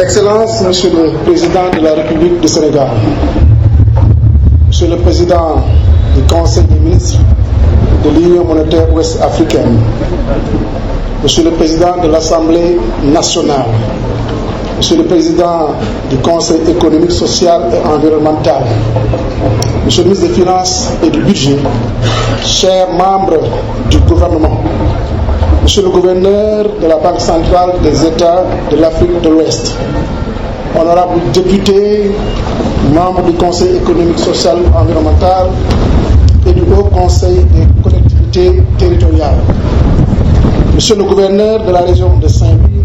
Excellences, Monsieur le Président de la République du Sénégal, Monsieur le Président du Conseil des ministres de l'Union monétaire ouest-africaine, Monsieur le Président de l'Assemblée nationale, Monsieur le Président du Conseil économique, social et environnemental, Monsieur le ministre des Finances et du Budget, chers membres du gouvernement, Monsieur le gouverneur de la Banque centrale des États de l'Afrique de l'Ouest, honorables députés, membres du Conseil économique, social et environnemental et du Haut Conseil des collectivités territoriales, Monsieur le gouverneur de la région de Saint-Louis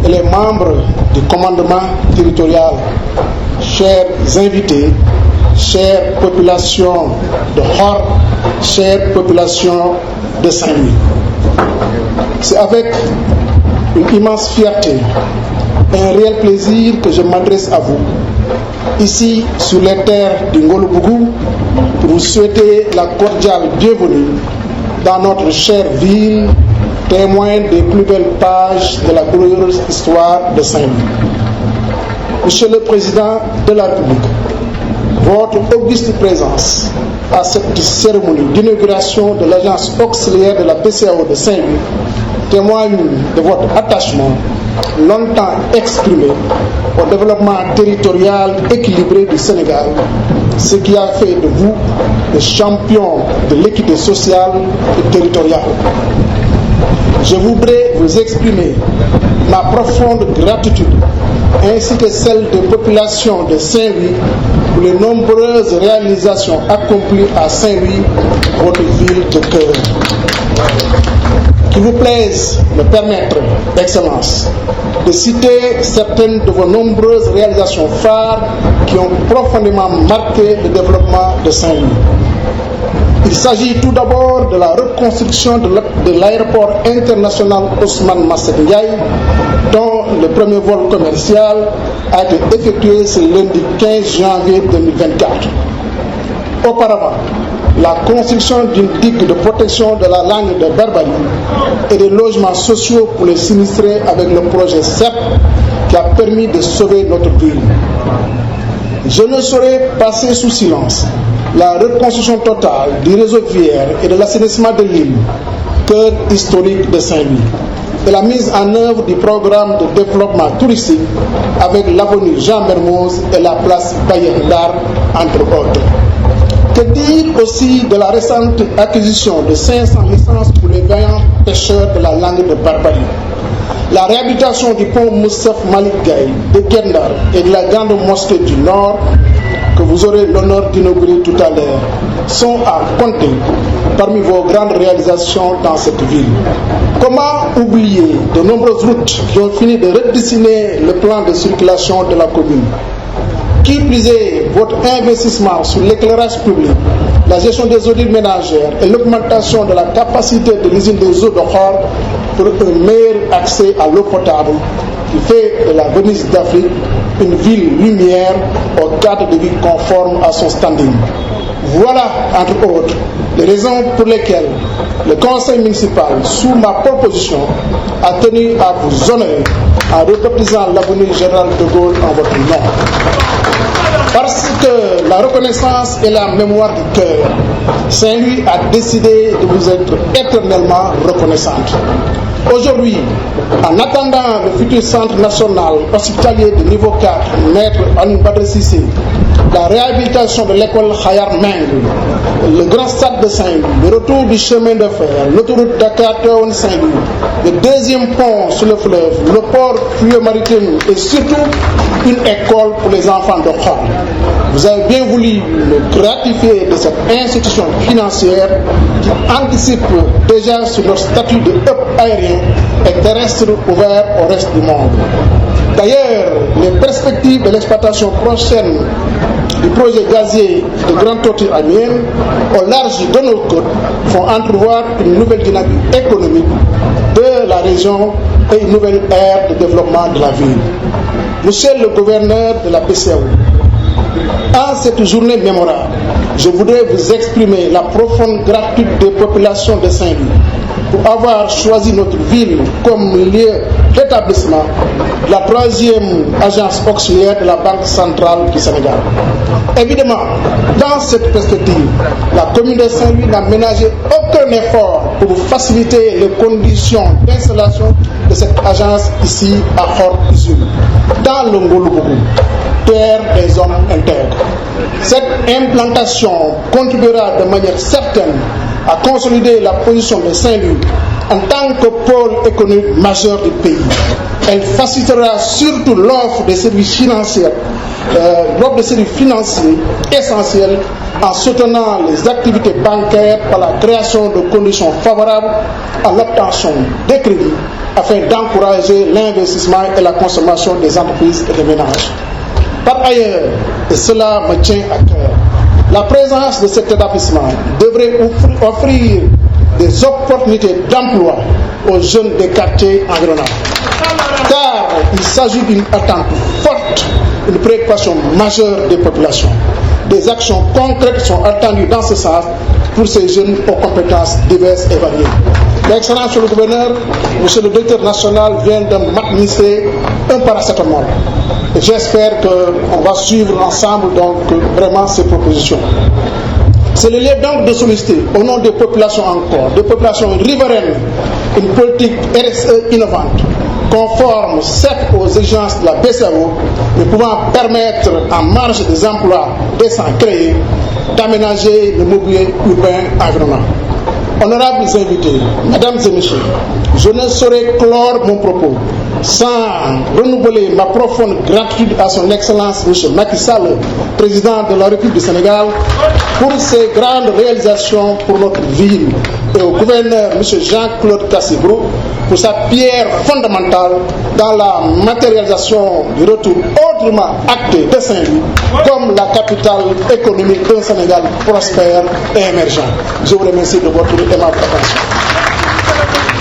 et les membres du commandement territorial, chers invités, chères populations de Hor, chères populations de Saint-Louis. C'est avec une immense fierté et un réel plaisir que je m'adresse à vous, ici sur les terres du Ngolo-Bougou, pour vous souhaiter la cordiale bienvenue dans notre chère ville, témoin des plus belles pages de la glorieuse histoire de Saint-Louis. Monsieur le Président de la République, votre auguste présence à cette cérémonie d'inauguration de l'agence auxiliaire de la BCEAO de Saint-Louis témoigne de votre attachement longtemps exprimé au développement territorial équilibré du Sénégal, ce qui a fait de vous le champion de l'équité sociale et territoriale. Je voudrais vous exprimer ma profonde gratitude ainsi que celle des populations de Saint-Louis pour les nombreuses réalisations accomplies à Saint-Louis, votre ville de cœur. Qu'il vous plaise me permettre, Excellence, de citer certaines de vos nombreuses réalisations phares qui ont profondément marqué le développement de Saint-Louis. Il s'agit tout d'abord de la reconstruction de l'aéroport international Ousmane Masseck Ndiaye, dont le premier vol commercial a été effectué ce lundi 15 janvier 2024. Auparavant, la construction d'une digue de protection de la langue de Barbarie et des logements sociaux pour les sinistrés avec le projet CEP qui a permis de sauver notre ville. Je ne saurais passer sous silence la reconstruction totale du réseau viaire et de l'assainissement de l'île, cœur historique de Saint-Louis, et la mise en œuvre du programme de développement touristique avec l'avenue Jean Mermoz et la place Bayet-Ndar, entre autres. Que dire aussi de la récente acquisition de 500 licences pour les vaillants pêcheurs de la langue de Barbarie, la réhabilitation du pont Moussef Malik Gaye de Gendar et de la grande mosquée du Nord, que vous aurez l'honneur d'inaugurer tout à l'heure, sont à compter parmi vos grandes réalisations dans cette ville. Comment oublier de nombreuses routes qui ont fini de redessiner le plan de circulation de la commune? Qui plus est, votre investissement sur l'éclairage public, la gestion des eaux ménagères et l'augmentation de la capacité de l'usine des eaux de Hor pour un meilleur accès à l'eau potable, qui fait de la Venise d'Afrique une ville lumière au cadre de vie conforme à son standing. Voilà, entre autres, les raisons pour lesquelles le conseil municipal, sous ma proposition, a tenu à vous honorer en rebaptisant l'avenue Général de Gaulle en votre nom. Parce que la reconnaissance et la mémoire du cœur, Saint-Louis a décidé de vous être éternellement reconnaissante. Aujourd'hui, en attendant le futur centre national hospitalier de niveau 4, Maître Alioune Badara Cissé, la réhabilitation de l'école Khayar Meng, le grand stade de Saint-Louis, le retour du chemin de fer, l'autoroute Dakar-Saint-Louis, le deuxième pont sur le fleuve, le port fluvial maritime et surtout une école pour les enfants de Hor. Vous avez bien voulu me gratifier de cette institution financière qui anticipe déjà sur leur statut de hub aérien et terrestre ouvert au reste du monde. D'ailleurs, les perspectives de l'exploitation prochaine du projet gazier de Grande Tortue Amiens au large de nos côtes font entrevoir une nouvelle dynamique économique de la région et une nouvelle ère de développement de la ville. Monsieur le gouverneur de la BCEAO, en cette journée mémorable, je voudrais vous exprimer la profonde gratitude des populations de Saint-Louis pour avoir choisi notre ville comme lieu d'établissement de la troisième agence auxiliaire de la Banque centrale du Sénégal. Évidemment, dans cette perspective, la commune de Saint-Louis n'a ménagé aucun effort pour faciliter les conditions d'installation de cette agence ici à Khor-Izul, dans le Ngouloubougou, terre des hommes intègres. Cette implantation contribuera de manière certaine à consolider la position de Saint-Louis en tant que pôle économique majeur du pays. Elle facilitera surtout l'offre de services financiers, essentiels en soutenant les activités bancaires par la création de conditions favorables à l'obtention des crédits afin d'encourager l'investissement et la consommation des entreprises et des ménages. Par ailleurs, et cela me tient à cœur, la présence de cet établissement devrait offrir des opportunités d'emploi aux jeunes des quartiers environnants. Car il s'agit d'une attente forte, une préoccupation majeure des populations. Des actions concrètes sont attendues dans ce sens pour ces jeunes aux compétences diverses et variées. L'excellence Monsieur le gouverneur, Monsieur le directeur national vient de m'administrer un paracétamol. J'espère qu'on va suivre ensemble donc vraiment ces propositions. C'est le lieu donc de solliciter au nom des populations encore, des populations riveraines, une politique RSE innovante, conforme certes aux exigences de la BCEAO, mais pouvant permettre en marge des emplois décents créés d'aménager le mobilier urbain environnant. Honorables invités, mesdames et messieurs, je ne saurais clore mon propos sans renouveler ma profonde gratitude à son Excellence M. Macky Sall, président de la République du Sénégal, pour ses grandes réalisations pour notre ville, et au gouverneur M. Jean-Claude Cassibrou pour sa pierre fondamentale dans la matérialisation du retour autrement acté de Saint-Louis comme la capitale économique d'un Sénégal prospère et émergent. Je vous remercie de votre aimable attention.